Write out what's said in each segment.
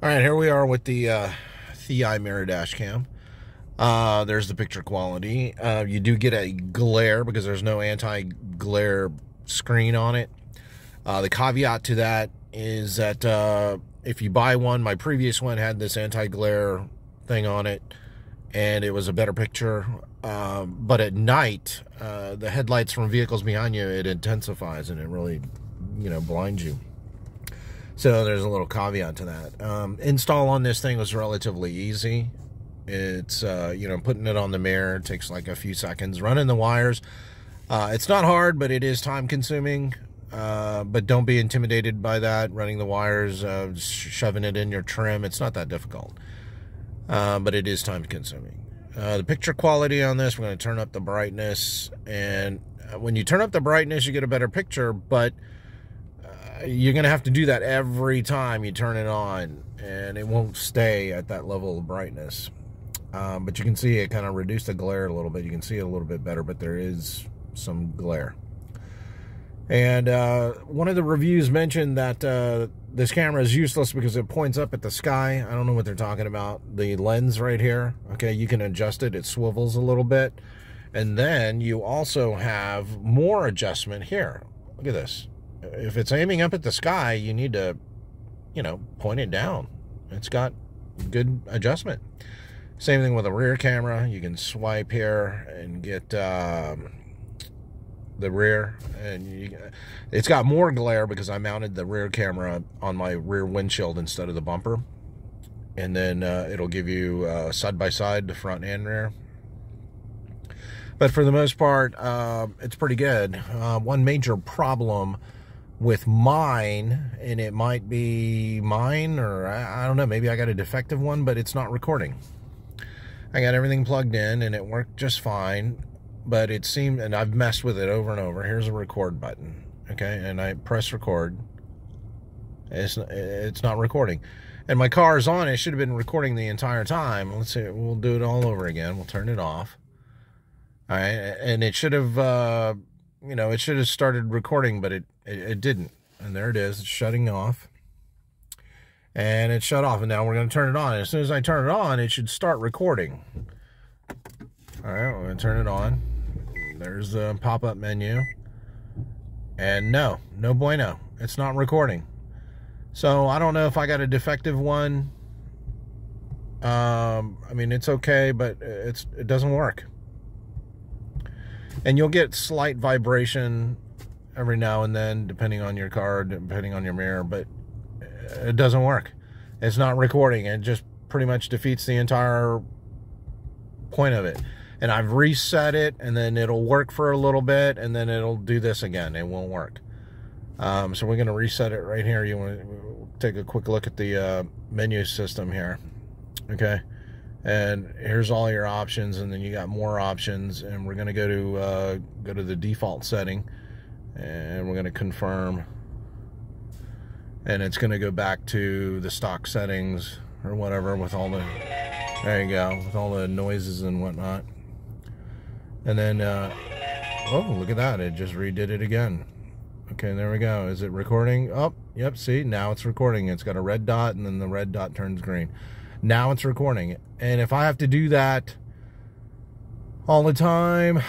All right, here we are with the Thieye mirror dash cam. There's the picture quality. You do get a glare because there's no anti-glare screen on it. The caveat to that is that if you buy one, my previous one had this anti-glare thing on it, and it was a better picture. But at night, the headlights from vehicles behind you, it intensifies and it really, blinds you. So there's a little caveat to that. Install on this thing was relatively easy. It's, putting it on the mirror takes like a few seconds. Running the wires, it's not hard, but it is time consuming. But don't be intimidated by that. Running the wires, shoving it in your trim, it's not that difficult. But it is time consuming. The picture quality on this, we're going to turn up the brightness. And when you turn up the brightness, you get a better picture, but you're going to have to do that every time you turn it on, and it won't stay at that level of brightness. But you can see it kind of reduced the glare a little bit. You can see it a little bit better, but there is some glare. And one of the reviews mentioned that this camera is useless because it points up at the sky. I don't know what they're talking about. The lens right here, okay, you can adjust it. It swivels a little bit. And then you also have more adjustment here. Look at this. If it's aiming up at the sky, you need to, point it down. It's got good adjustment. Same thing with a rear camera. You can swipe here and get the rear. And it's got more glare because I mounted the rear camera on my rear windshield instead of the bumper. And then it'll give you side-by-side, the front and rear. But for the most part, it's pretty good. One major problem with mine, and it might be mine, or I don't know, maybe I got a defective one, but it's not recording. I got everything plugged in and it worked just fine, but it seemed, and I've messed with it over and over. Here's a record button, okay, and I press record. It's not recording, and my car is on. It should have been recording the entire time. Let's see, we'll do it all over again. We'll turn it off. All right, and it should have it should have started recording, but it didn't. And there it is. It's shutting off. And it shut off. And now we're going to turn it on. And as soon as I turn it on, it should start recording. All right, we're going to turn it on. There's the pop-up menu. And no bueno. It's not recording. So I don't know if I got a defective one. I mean, it's okay, but it doesn't work. And you'll get slight vibration every now and then, depending on your car, depending on your mirror, but it doesn't work. It's not recording. It just pretty much defeats the entire point of it. And I've reset it, and then it'll work for a little bit, and then it'll do this again. It won't work. So we're going to reset it right here. You want to take a quick look at the menu system here. Okay. And here's all your options, and then you got more options, and we're going to go to the default setting, and we're going to confirm, and it's going to go back to the stock settings or whatever with all the, there you go, with all the noises and whatnot. And then oh, look at that, it just redid it again. Okay, there we go. Is it recording? Oh, yep, see, now it's recording. It's got a red dot, and then the red dot turns green. Now it's recording. And if I have to do that all the time,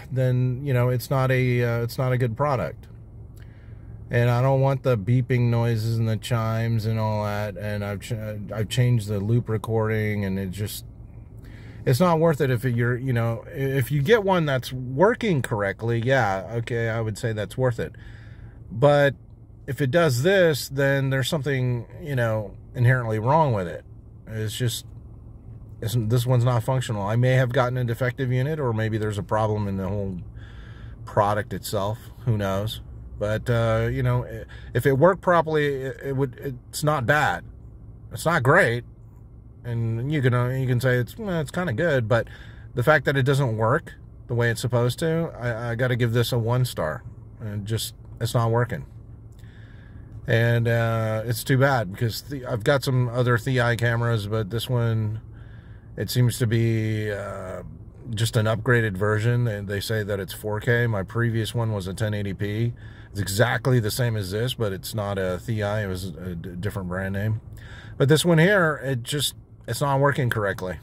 then it's not a good product. And I don't want the beeping noises and the chimes and all that. And I've changed the loop recording, and it's not worth it. If if you get one that's working correctly, yeah, okay, I would say that's worth it. But if it does this, then there's something inherently wrong with it. This one's not functional. I may have gotten a defective unit, or maybe there's a problem in the whole product itself. Who knows? But if it worked properly, it's not bad. It's not great, and you can say it's kind of good. But the fact that it doesn't work the way it's supposed to, I got to give this a 1 star. And it's not working. And it's too bad, because I've got some other Thieye cameras, but this one, it seems to be just an upgraded version. And they say that it's 4K. My previous one was a 1080p. It's exactly the same as this, but it's not a Thieye. It was a different brand name. But this one here, it's not working correctly.